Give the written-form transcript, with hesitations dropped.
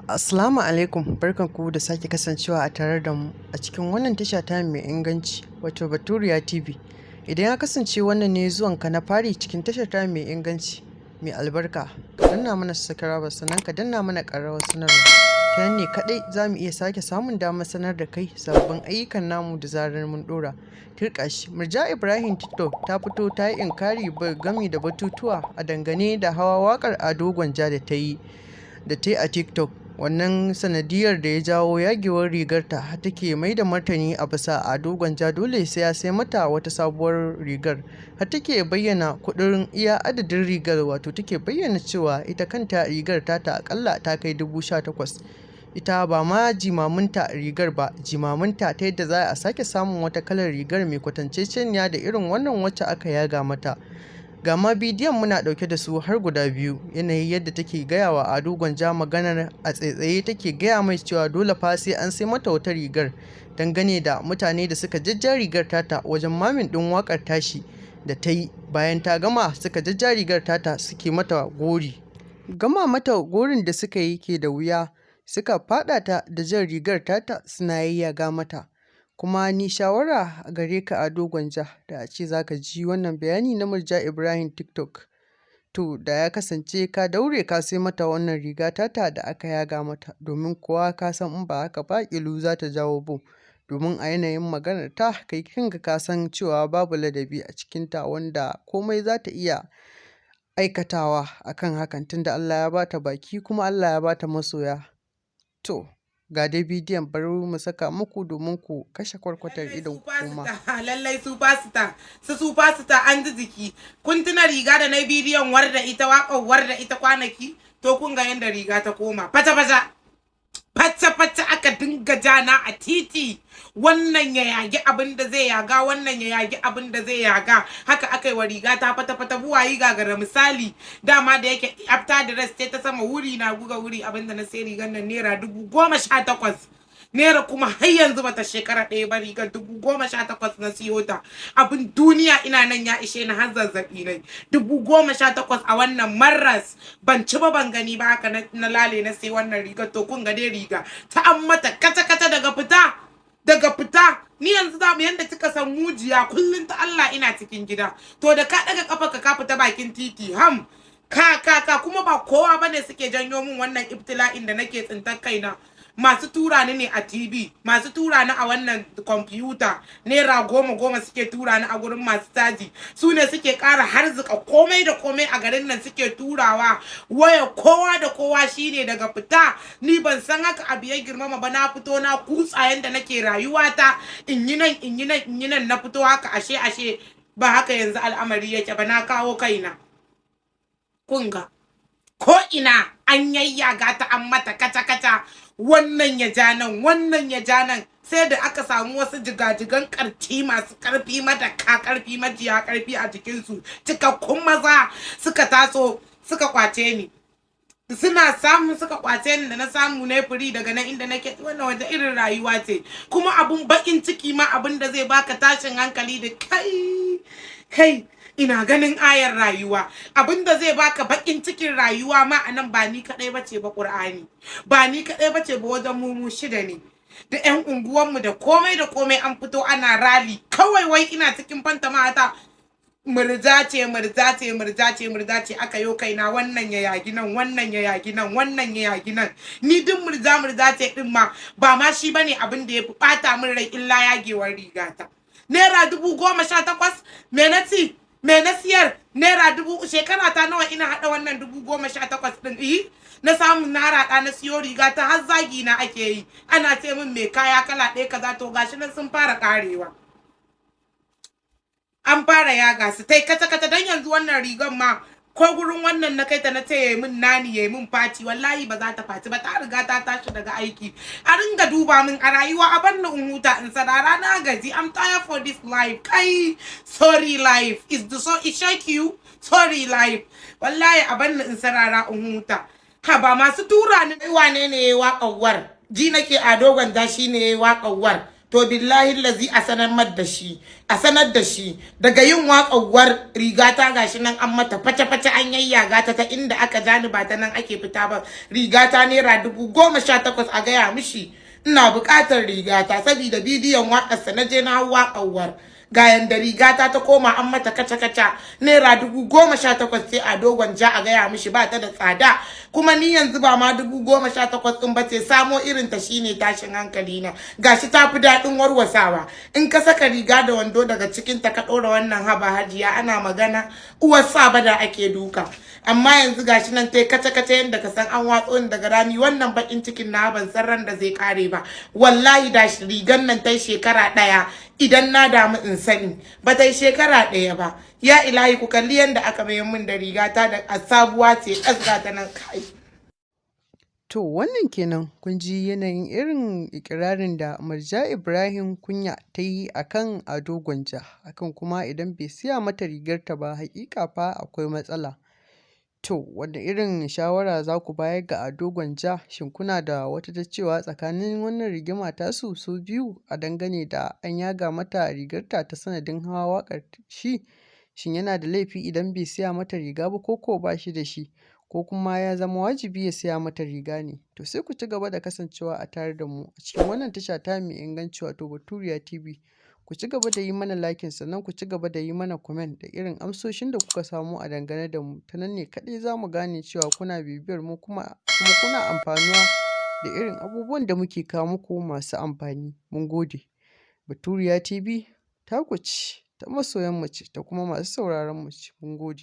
Assalamu alaikum, barkanku da sake kasancewa a tare da mu a cikin wannan tasha ta mai inganci wato Baturiya TV. Idan ya kasance wannan ne zuwanka na fari cikin tashar ta mai inganci mai albarka, ka danna mana subscribe sannan ka danna mana ƙararrawar sanarwa. Ta yan ne kaɗai za mu iya sake samun damar sanar da kai sabbin ayyukan namu da zarar mun ɗora. Turƙashi, Murja Ibrahim TikTok ta fito ta yi inkari gami da batutuwa a dangane da hawa waƙar Ado Gwanja da ta yi a TikTok. Wannan sanadiyar da ya jawo yagewar rigarta har take mai da martani a bisa Ado Gwanja dole sai ya sai mata wata sabuwar rigar, har take bayyana kuɗin iya adadin rigar, wato take bayyana cewa ita kanta rigar tata akalla ta kai 18,000. Ita ba ma jimaminta rigar ba, jimaminta ta yadda za a sake samun wata kalar rigar mai kwatanceceniya da irin wannan wacce aka yaga mata. Ga ma bidiyon muna ɗauke da su har guda biyu, yanayi yadda take gaya wa Ado Gwanja maganar a tsaitsaye, take gaya mai cewa dole fa sai an sai mata wata rigar dangane da mutane da suka jajja rigar tata wajen mamin ɗin waƙar tashi da ta yi. Bayan ta gama suka jajja rigar tata suke mata gori. Gama mata gorin da suka yi ke da wuya, suka faɗa ta da jan rigar tata suna yayyaga mata. Kuma ni shawara a gare ka Ado Gwanja, da a ce za ka ji wannan bayani na Murja Ibrahim TikTok, to da ya kasance ka daure ka sai mata wannan riga tata da aka yaga mata, domin kuwa ka san in ba haka ba ƙilu za ta jawo bu. Domin a yanayin maganar ta kai kanka ka san cewa babu ladabi a cikinta, wanda komai za ta iya aikatawa akan hakan, tunda Allah ya bata baki kuma Allah ya bata masoya. To ga dai bidiyon bari mu saka muku domin ku kashe kwarkwatar idon kuma. Lallai su an ji jiki. Kun tuna riga da na bidiyon warda ita waƙar warda ita kwanaki, to kun ga yanda riga ta koma fata aka dinga jana a titi, wannan ya yagi abin da zai yaga, wannan ya yagi abin da zai yaga, haka aka yi wa riga ta fata buwayi gagara misali. Dama da yake after the rest ta sama wuri na guga wuri, abin da na sai rigar nan naira 18,000, naira kuma har yanzu bata shekara ɗaya ba, rigar 18,000 na siyo ta. Abin duniya ina nan ya ishe ni har zazzabi ne. 18,000 a wannan maras, ban ci ba ban gani ba, haka na lale na sai wannan rigar. To kun ga dai riga ta an mata kata daga fita. Ni yanzu za mu yanda kika san mujiya kullun ta Allah ina cikin gida, to da ka daga kafa ka fita bakin titi ham ka kuma ba kowa bane suke janyo min wannan ibtila'in da nake tsintar kaina. Masu tura ni ne a TV, masu tura ni a wannan kwamfuta, naira 10 suke tura ni a gurin masu taji, su ne suke ƙara harzuka komai da komai a garin nan suke turawa. Waya kowa da kowa shine daga fita. Ni ban san haka abu ya girmama ba, na fito na kutsa yanda nake rayuwata, in yi nan na fito haka, ashe ba haka yanzu al'amari yake ba, na kawo kaina. Kunga ko ina an yayyaga ta an mata kata wannan ya ja nan wannan ya ja nan, sai da aka samu wasu jigajigan karci masu karfi karfi majiya karfi a jikinsu, cikakkun maza suka taso suka kwace ni. Suna samu suka kwace ni da na samu na firi daga nan inda nake. Wannan wata irin rayuwa ce, kuma abun bakin ciki ma, abin da zai baka tashin hankali da kai ina ganin ayar rayuwa. Abinda zai baka bakin cikin rayuwa ma anan ba ni kadai bace ba, Qur'ani ba ni kadai bace ba, wajen mu 6 ne da ƴan unguwanmu da komai an fito ana rally. Kawai wai ina cikin fantama ta murja ce aka yo kaina, wannan ya yagi nan wannan ya yagi nan. Ni din murja ce din ma ba ma shi bane abin da yafi bata min rai illa yagewar rigata. Naira 18,000 me na siyar? Naira 1000. Shekara ta nawa ina hada wannan 18,000 din? Na samu na rada na siyo riga ta, har zagi na ake yi, ana ce min me kaya kala ɗaya kaza. To gashi nan sun fara karewa, an fara yaga su tai kata dan yanzu wannan rigan ma ko gurin wannan na kai ta na ce yayi min nani yayi min fati, wallahi ba za ta fati ba, ta riga ta tashi daga aiki. A ringa duba min a rayuwa, a bar ni in huta in sarara, na gaji. I'm tired for this life. Kai sorry life is the so it shake you. Sorry life, wallahi a bar ni in sarara in huta. Ha ba masu tura ni wane ne yayi waƙar war, ji nake Ado Gwanja shine yayi waƙar war. to billahi lazi a sanar da shi daga yin waƙawar riga ta gashi nan an mata face-face an yayyaga ta inda aka jani ba ta nan ake fita ba. Riga ta naira 18,000 a gaya mishi ina buƙatar riga ta saboda bidiyon waƙarsa na je na hau waƙawar. Ga yanda rigata ta koma an mata kaca-kaca naira 18,000 sai Ado Gwanja a gaya mishi ba ta da tsada, kuma ni yanzu ba ma 18,000 din ba ce, samo irin ta shine tashin hankali na. Gashi ta fi daɗin warwasawa, in ka saka riga da wando daga cikin ta ka ɗora wannan haba hajiya ana magana uwar saba da ake duka. Amma yanzu gashi nan tai kace-kace yanda ka san an watso ni daga rami. Wannan bakin cikin na ban san ran da zai kare ba. Wallahi da rigan nan tai shekara 1 idan na damu in sani, ba tai shekara 1 ba. Ya ilahi ku kalli yanda aka mayar min da rigata da sabuwa ce kasga ta nan kai. To wannan kenan kun ji yanayin irin ikirarin da Murja Ibrahim Kunya ta yi akan Ado Gwanja, akan kuma idan bai siya mata rigarta ba hakika fa akwai matsala. To, wanda irin shawara za ku bayar ga Ado Gwanja? Shin kuna da wata ta cewa tsakanin wannan rigima tasu su biyu a dangane da an yaga mata rigarta ta sanadin hawa waƙar shi? Shin yana da laifi idan bai siya mata riga ba ko ba shi da shi? Ko kuma ya zama wajibi ya siya mata riga ne? To sai ku ci gaba da kasancewa a tare da mu a cikin wannan tasha ta mai inganci wato Baturiya TV. Ku ci gaba da yi mana liking, sannan ku ci gaba da yi mana comment da irin amsoshin da kuka samu a dangane da mu. Ta nan ne kaɗai za mu gane cewa kuna bibiyar mu kuma kuna amfanuwa da irin abubuwan da muke kawo muku masu amfani. Mun gode. Baturiya TV taku ce, ta masoyan mu ce, ta kuma masu sauraron mu ce. Mun gode.